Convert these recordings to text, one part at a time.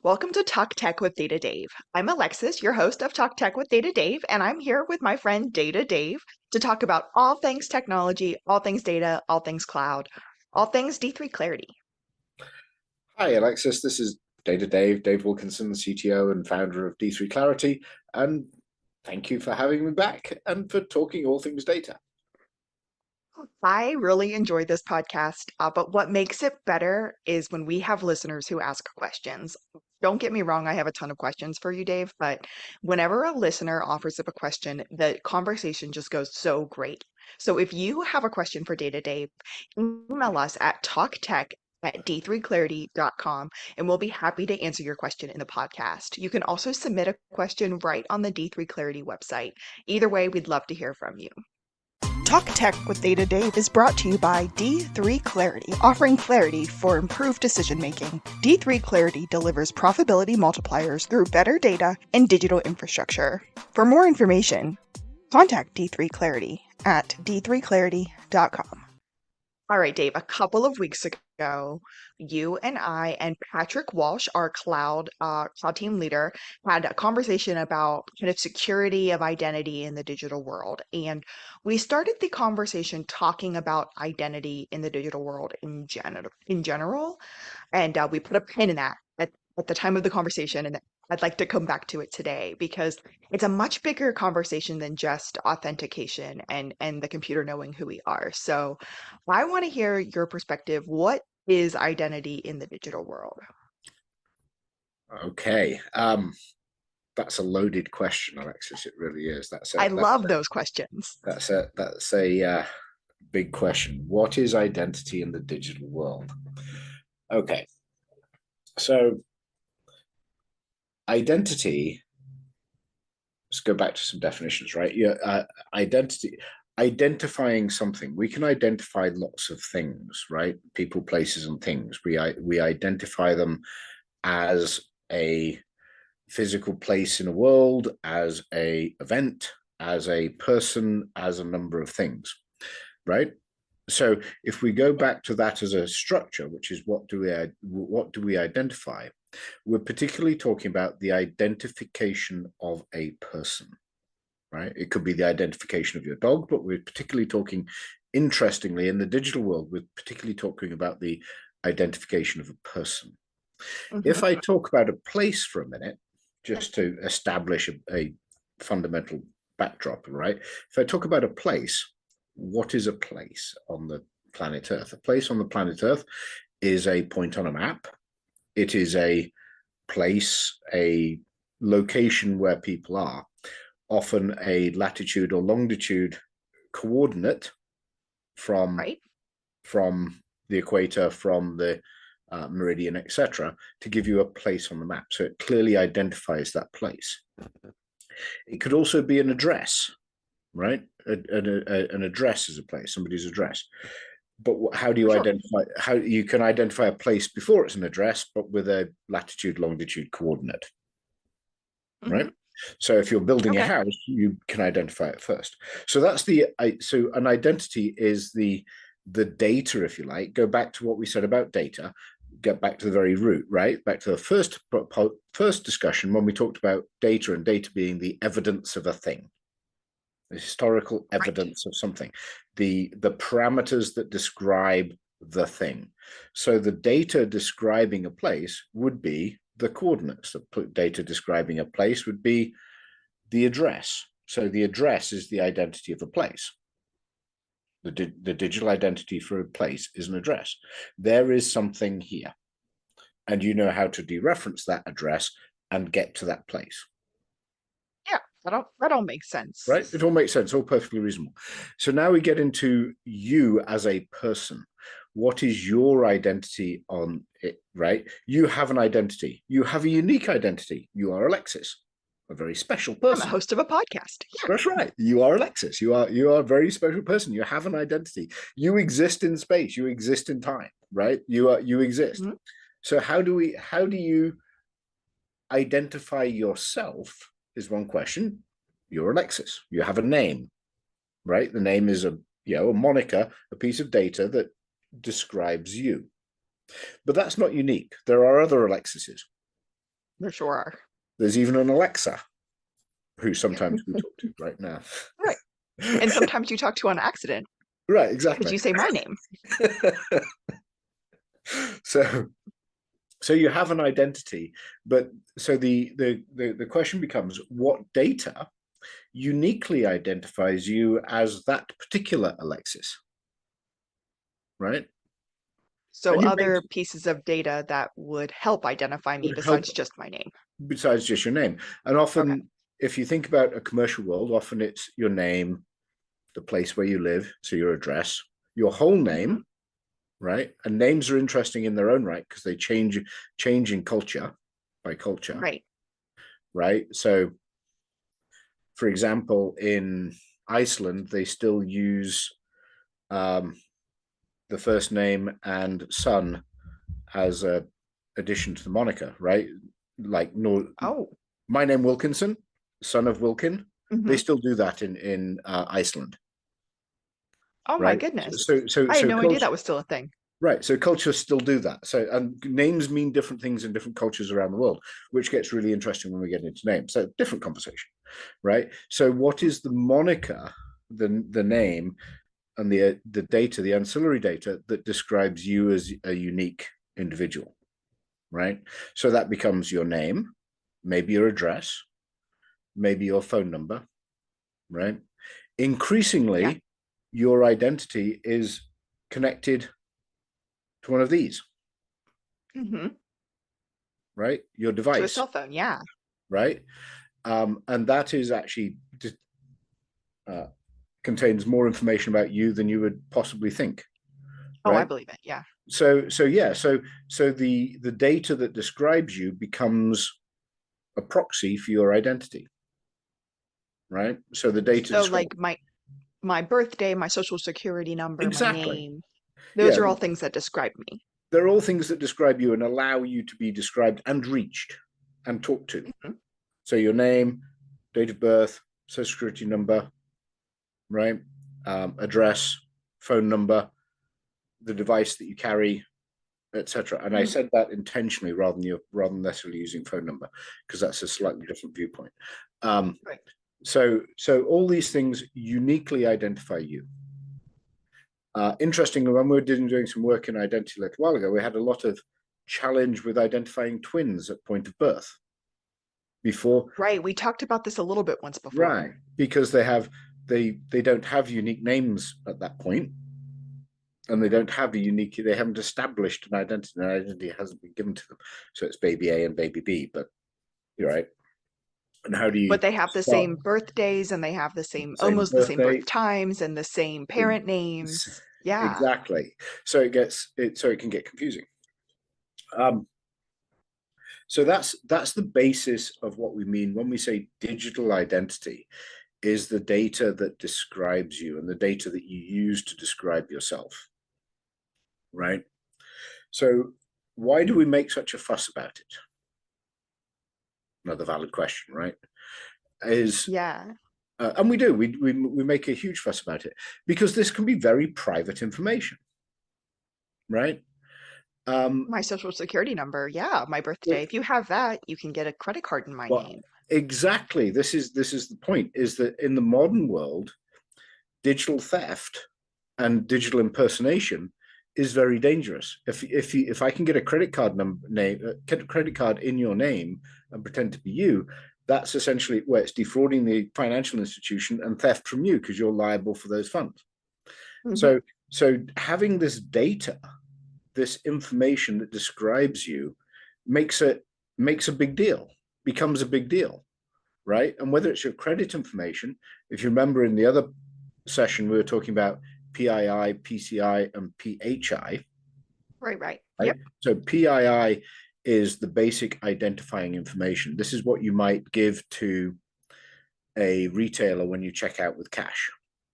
Welcome to Talk Tech with Data Dave. I'm Alexis, your host of Talk Tech with Data Dave, and I'm here with my friend Data Dave to talk about all things technology, all things data, all things cloud, all things D3 Clarity. Hi, Alexis. This is Data Dave, Dave Wilkinson, CTO and founder of D3 Clarity. And thank you for having me back and for talking all things data. I really enjoy this podcast, but what makes it better is when we have listeners who ask questions. Don't get me wrong, I have a ton of questions for you, Dave, but whenever a listener offers up a question, the conversation just goes so great. So if you have a question for Data Dave, email us at talktech@d3clarity.com and we'll be happy to answer your question in the podcast. You can also submit a question right on the D3 Clarity website. Either way, we'd love to hear from you. Talk Tech with Data Dave is brought to you by D3 Clarity, offering clarity for improved decision making. D3 Clarity delivers profitability multipliers through better data and digital infrastructure. For more information, contact D3 Clarity at d3clarity.com. All right, Dave, a couple of weeks ago, you and I and Patrick Walsh, our cloud team leader, had a conversation about kind of security of identity in the digital world. And we started the conversation talking about identity in the digital world in general. And we put a pin in that at the time of the conversation. And I'd like to come back to it today because it's a much bigger conversation than just authentication and the computer knowing who we are. So I want to hear your perspective. What is identity in the digital world? Okay. That's a loaded question, Alexis. It really is. I love those questions. That's a big question. What is identity in the digital world? Okay. So identity, let's go back to some definitions, right? Identifying something. We can identify lots of things, right? People, places, and things. We identify them as a physical place in a world, as a event, as a person, as a number of things, right? So if we go back to that as a structure, which is what do we identify? We're particularly talking about the identification of a person, right? It could be the identification of your dog, but we're particularly talking, interestingly, in the digital world, we're particularly talking about the identification of a person. If I talk about a place for a minute, just to establish a fundamental backdrop, right? If I talk about a place, what is a place on the planet Earth? A place on the planet Earth is a point on a map. It is a place, a location where people are, often a latitude or longitude coordinate from the equator, from the meridian, etc., to give you a place on the map. So it clearly identifies that place. It could also be an address, right? An address is a place, somebody's address. But how do you identify? How you can identify a place before it's an address, but with a latitude, longitude coordinate, right? So if you're building a house, you can identify it first. So that's so an identity is the data, if you like. Go back to what we said about data. Get back to the very root, right? Back to the first discussion when we talked about data and data being the evidence of a thing, the historical evidence of something, the parameters that describe the thing. So the data describing a place would be the coordinates. The data describing a place would be the address. So the address is the identity of a place. The digital identity for a place is an address. There is something here, and you know how to dereference that address and get to that place. Yeah, that all makes sense. Right? It all makes sense, all perfectly reasonable. So now we get into you as a person. What is your identity on it, right? You have an identity. You have a unique identity. You are Alexis, a very special person. I'm a host of a podcast. Yeah. That's right. You are Alexis. You are a very special person. You have an identity. You exist in space. You exist in time, right? You exist. So how do you identify yourself is one question. You're Alexis. You have a name, right? The name is a moniker, a piece of data that describes you. But that's not unique. There are other Alexises. There sure are. There's even an Alexa, who sometimes we talk to right now. Right. And sometimes you talk to on accident Right, because exactly. you say my name. So so you have an identity, but so the question becomes, what data uniquely identifies you as that particular Alexis, right? So And you may other pieces of data that would help identify me would help besides just my name. besides just your name. And Okay. often, if you think about a commercial world, often it's your name, the place where you live, so your address, your whole Hmm. name, right? And names are interesting in their own right because they change in culture by culture, Right. right? So, for example, in Iceland, they still use um, the first name and son as a addition to the moniker, right? Like, no, Oh. my name Wilkinson, son of Wilkin. They Hmm. still do that in Iceland, Oh my right? goodness. So I had so no idea culture, that was still a thing. right? So cultures still do that. So and names mean different things in different cultures around the world, which gets really interesting when we get into names. So different conversation, right? So what is the moniker, the name, and the data, the ancillary data that describes you as a unique individual, right? So that becomes your name, maybe your address, maybe your phone number, right? Yeah. Increasingly, your identity is connected to one of these, Hmm. right? Your To a device, cell phone. Yeah. right? And that is actually uh, contains more information about you than you would possibly think, Oh, I right? believe it. Yeah. So the data that describes you becomes a proxy for your identity, right? So the data So describes like my birthday, my social security number, my exactly. name, those Yeah, are all things that describe me. they're all things that describe you and allow you to be described and reached and talked to. Mhm. So your name, date of birth, social security number, right? Address, phone number, the device that you carry, etc. And I Mhm. said that intentionally rather than necessarily using phone number because that's a slightly different viewpoint. Um, Right. so all these things uniquely identify you. Interestingly, when we were doing some work in identity a little while ago, we had a lot of challenge with identifying twins at point of birth before, Right. We talked about this a little bit once before. right? Because they don't have unique names at that point, and they haven't established an identity. An identity hasn't been given to them, so it's baby A and baby B. But you're right. And how do you But they have the start same birthdays and they have the same, same almost the same birth birthday? times and the same parent names. Yeah. Exactly. So it can get confusing. Um, so that's the basis of what we mean when we say digital identity is the data that describes you and the data that you use to describe yourself, right? So why do we make such a fuss about it? Another valid question, right? Is Yeah. and we do we make a huge fuss about it because this can be very private information, right? Um, My social security number. Yeah. My birthday. If you have that, you can get a credit card in my well, name. exactly. This is the point: is that in the modern world, digital theft and digital impersonation is very dangerous. If I can get a credit card get a credit card in your name and pretend to be you, that's essentially where it's defrauding the financial institution and theft from you because you're liable for those funds. Hmm. So so having this data, this information that describes you, makes it makes a big deal, becomes a big deal, right? And whether it's your credit information, if you remember in the other session, we were talking about PII, PCI, and PHI, Right. Right. right? Yep. So PII is the basic identifying information. This is what you might give to a retailer when you check out with cash.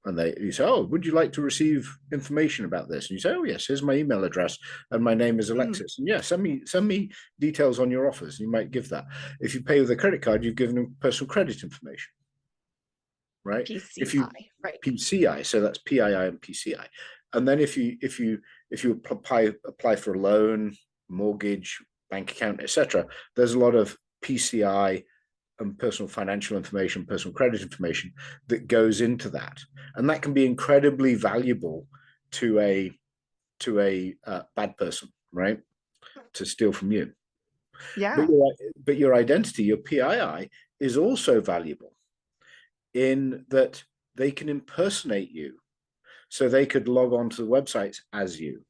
And you say, "Oh, would you like to receive information about this?" And you say, "Oh, yes. Here's my email address, and my name is Mm. Alexis." And yeah, send me details on your offers. You might give that. If you pay with a credit card, you've given them personal credit information, right? If you PCI. Right. PCI, so that's PII and PCI, and then if you apply for a loan, mortgage, bank account, etc., there's a lot of PCI and personal financial information, personal credit information that goes into that, and that can be incredibly valuable to a bad person, right? To steal from you. Yeah. But your identity, your PII, is also valuable in that they can impersonate you, so they could log on to the websites as you.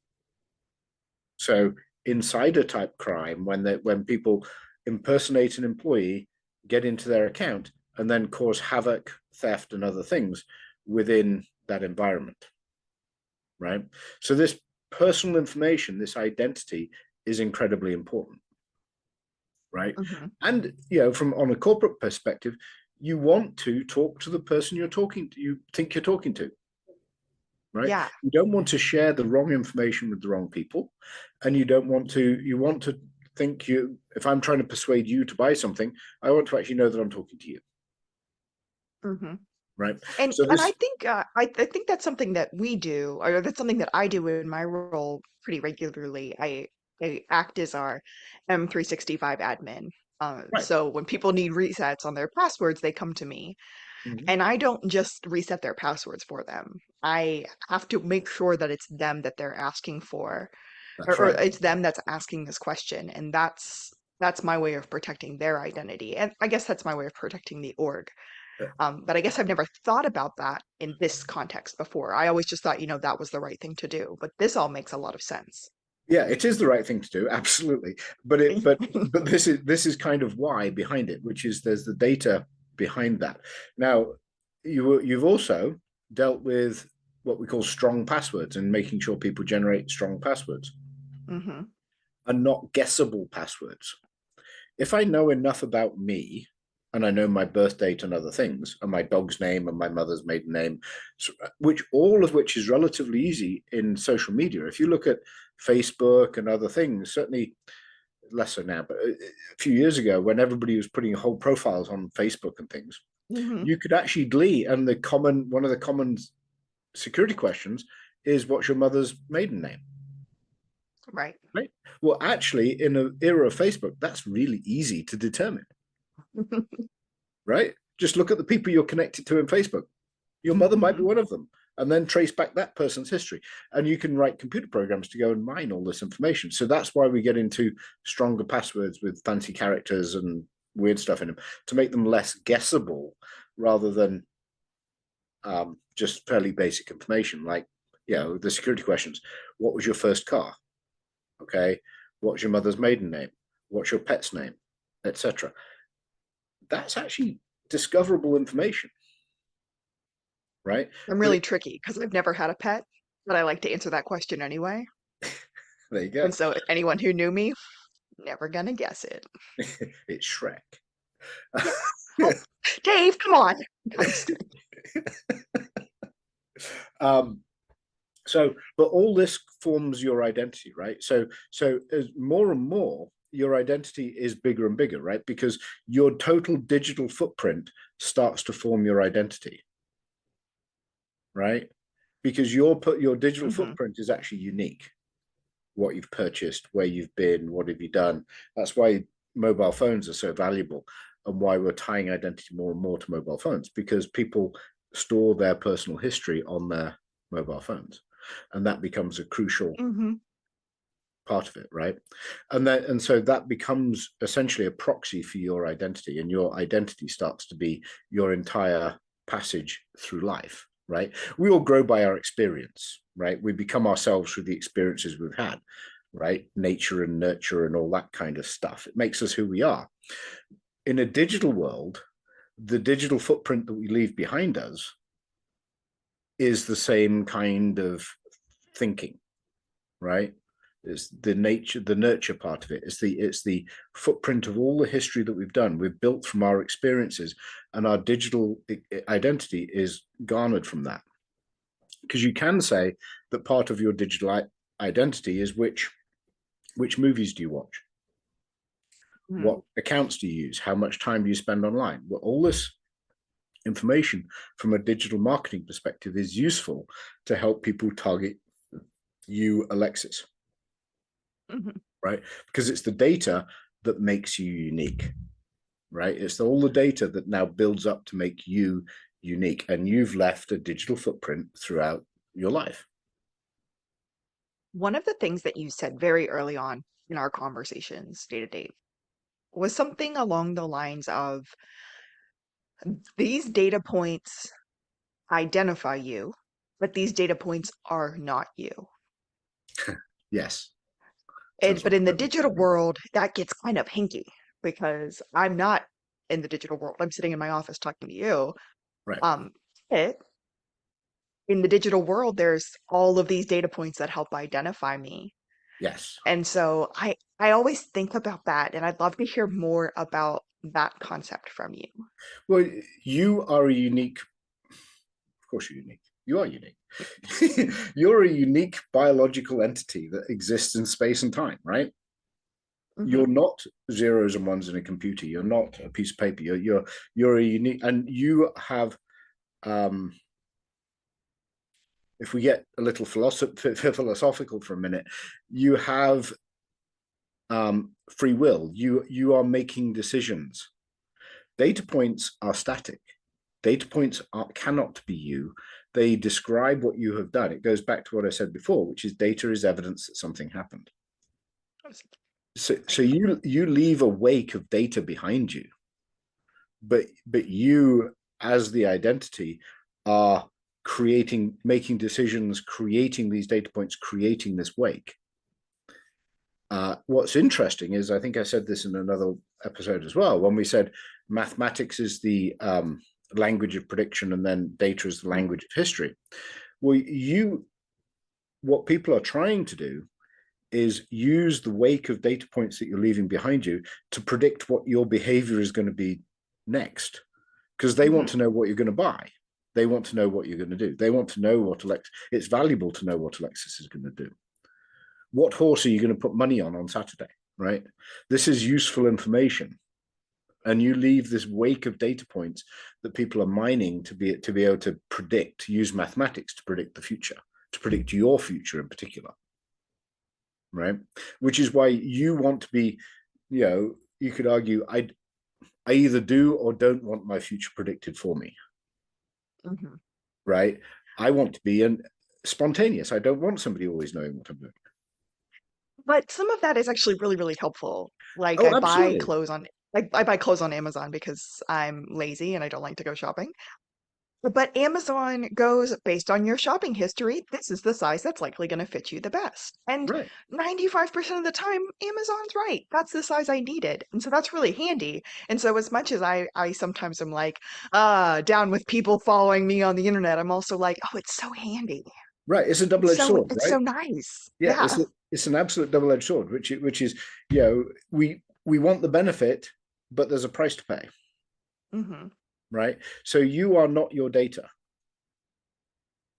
So insider type crime, when people impersonate an employee, get into their account, and then cause havoc, theft, and other things within that environment, right? So this personal information, this identity, is incredibly important, right? Hmm. And from on a corporate perspective, you want to talk to the person you think you're talking to, right? Yeah. You don't want to share the wrong information with the wrong people, and you want to think if I'm trying to persuade you to buy something, I want to actually know that I'm talking to you, Hmm. right? And So I this, think I think that's something that we do, or that's something that I do in my role pretty regularly. I act as our M365 admin. right. So when people need resets on their passwords, they come to me, Mhm. and I don't just reset their passwords for them. I have to make sure that it's them that they're asking for, That's or right. it's them that's asking this question, and that's my way of protecting their identity, and I guess that's my way of protecting the org. But I guess I've never thought about that in this context before. I always just thought, that was the right thing to do. But this all makes a lot of sense. Yeah, it is the right thing to do, absolutely. But this is kind of why behind it, which is there's the data behind that. Now, you've also dealt with what we call strong passwords and making sure people generate strong passwords Hmm. and not guessable passwords. If I know enough about me and I know my birth date and other things, and my dog's name and my mother's maiden name, which all of which is relatively easy in social media. If you look at Facebook and other things, certainly less so now, but a few years ago, when everybody was putting whole profiles on Facebook and things, Hmm. you could actually glean, and one of the common security questions is, what's your mother's maiden name? Right. Right. Well, actually, in an era of Facebook, that's really easy to determine, right? Just look at the people you're connected to in Facebook. Your mother might be Hmm. one of them, and then trace back that person's history. And you can write computer programs to go and mine all this information. So that's why we get into stronger passwords with fancy characters and weird stuff in them, to make them less guessable rather than just fairly basic information, like the security questions. What was your first car? Okay. What's your mother's maiden name? What's your pet's name? Etc. That's actually discoverable information, right? I'm But really tricky because I've never had a pet, but I like to answer that question anyway. there you And go. so anyone who knew me, never gonna guess it. It's Shrek. Yeah. Oh, Dave, come on. I'm just kidding. um, but all this forms your identity, right? So as more and more, your identity is bigger and bigger, right? Because your total digital footprint starts to form your identity, right? Because your digital Hmm. footprint is actually unique. What you've purchased, where you've been, what have you done? That's why mobile phones are so valuable, and why we're tying identity more and more to mobile phones, because people store their personal history on their mobile phones, and that becomes a crucial Hmm. part of it, right? And so that becomes essentially a proxy for your identity, and your identity starts to be your entire passage through life, right? We all grow by our experience, right? We become ourselves through the experiences we've had, right? Nature and nurture and all that kind of stuff. It makes us who we are. In a digital world, the digital footprint that we leave behind us is the same kind of thinking, right? It's the nurture part of it. It's the footprint of all the history that we've done. We've built from our experiences, and our digital identity is garnered from that. Because you can say that part of your digital identity is which movies do you watch, Hmm. what accounts do you use, how much time do you spend online. Well, all this information from a digital marketing perspective is useful to help people target you, Alexis, Hmm. right? Because it's the data that makes you unique. right? It's all the data that now builds up to make you unique, and you've left a digital footprint throughout your life. One of the things that you said very early on in our conversations, day to day, was something along the lines of these data points identify you, but these data points are not you. Yes, And sounds but like in the very digital clever. world, that gets kind of hinky because I'm not in the digital world. I'm sitting in my office talking to you. Right. Um, it, in the digital world, there's all of these data points that help identify me. Yes. And so I always think about that, and I'd love to hear more about that concept from you. Well, you are a unique, of course, you're unique. You are unique. You're a unique biological entity that exists in space and time, right? You're Hmm. not zeros and ones in a computer. You're not a piece of paper. You're a unique, and you have. Um, if we get a little philosophical for a minute, you have free will. You are making decisions. Data points are static. Data points cannot be you. They describe what you have done. It goes back to what I said before, which is data is evidence that something happened. So Right. you leave a wake of data behind you, but you as the identity are creating, making decisions, creating these data points, creating this wake. What's interesting is, I think I said this in another episode as well, when we said mathematics is the language of prediction and then data is the Mhm. language of history. Well, what people are trying to do is use the wake of data points that you're leaving behind you to predict what your behavior is going to be next, because they want to Mhm. know what you're going to buy. They want to know what you're going to do. They want to know what Alexis, it's valuable to know what Alexis is going to do. What horse are you going to put money on Saturday, right? This is useful information. And you leave this wake of data points that people are mining to be able to predict, use mathematics to predict the future, to predict your future in particular, right? Which is why you want to be, you could argue, I either do or don't want my future predicted for me, Mhm. right? I want to be spontaneous. I don't want somebody always knowing what I'm doing. But some of that is actually really, really helpful. Like Oh, absolutely. I buy clothes on Amazon because I'm lazy and I don't like to go shopping. But Amazon goes based on your shopping history. This is the size that's likely going to fit you the best. And Right. 95% of the time, Amazon's right. That's the size I needed. And so that's really handy. And so as much as I sometimes am like, down with people following me on the internet, I'm also like, oh, it's so handy. Right. It's a double-edged sword, It's right? so nice. Yeah, Yeah. it's an absolute double-edged sword, which is, we want the benefit, but there's a price to pay, Hmm. right? So you are not your data,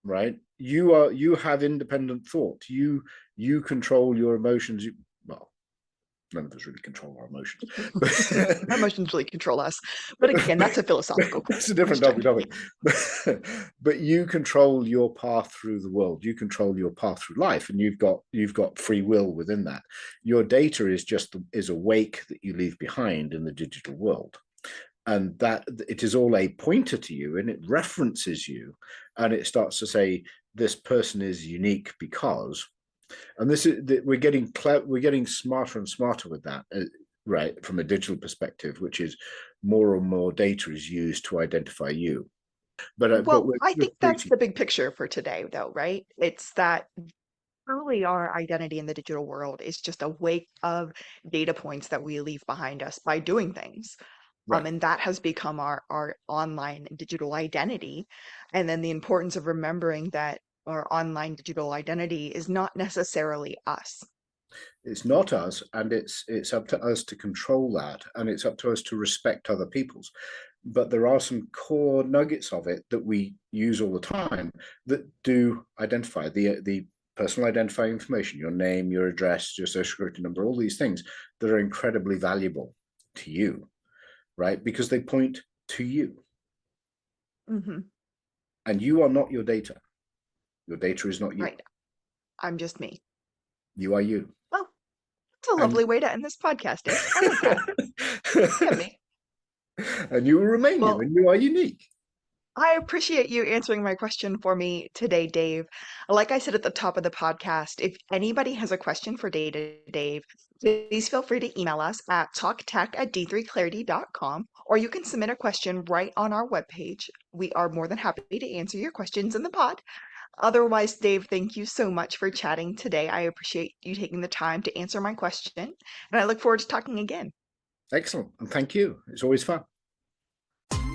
right? You have independent thought. You control your emotions. Well, none of us really control our emotions, Our but emotions really control us. But again, that's a philosophical that's a different question. topic. But you control your path through the world. You control your path through life, and you've got free will within that. Your data is a wake that you leave behind in the digital world, and that it is all a pointer to you, and it references you, and it starts to say this person is unique because, and this is we're getting smarter and smarter with that, right, from a digital perspective, which is more and more data is used to identify you. But Well, I we're think that's creating. the big picture for today, though, right? It's that truly our identity in the digital world is just a wake of data points that we leave behind us by doing things. Right. And that has become our online digital identity. And then the importance of remembering that our online digital identity is not necessarily us. It's not us, and it's up to us to control that, and it's up to us to respect other people's. But there are some core nuggets of it that we use all the time that do identify the personal identifying information, your name, your address, your social security number, all these things that are incredibly valuable to you, right? Because they point to you, Hmm. and you are not your data. Your data is not you. Right. I'm just me. You are you. Well, it's a And lovely way to end this podcast, Dave. I like that. Yeah, me. And you will remain you, Well, and you are unique. I appreciate you answering my question for me today, Dave. Like I said at the top of the podcast, if anybody has a question for Data Dave, please feel free to email us at talktech@d3clarity.com, or you can submit a question right on our webpage. We are more than happy to answer your questions in the pod. Otherwise, Dave, thank you so much for chatting today. I appreciate you taking the time to answer my question, and I look forward to talking again. Excellent. And thank you. It's always fun.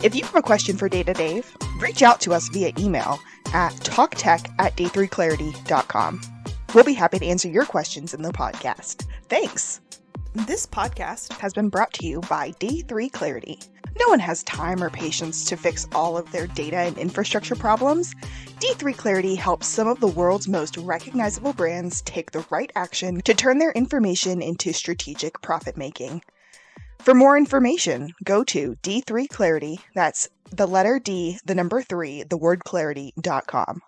If you have a question for Data Dave, reach out to us via email at talktech@d3clarity.com. We'll be happy to answer your questions in the podcast. Thanks. This podcast has been brought to you by D3 Clarity. No one has time or patience to fix all of their data and infrastructure problems. D3 Clarity helps some of the world's most recognizable brands take the right action to turn their information into strategic profit making. For more information, go to D3 Clarity, that's the letter D, the number 3, the word clarity.com.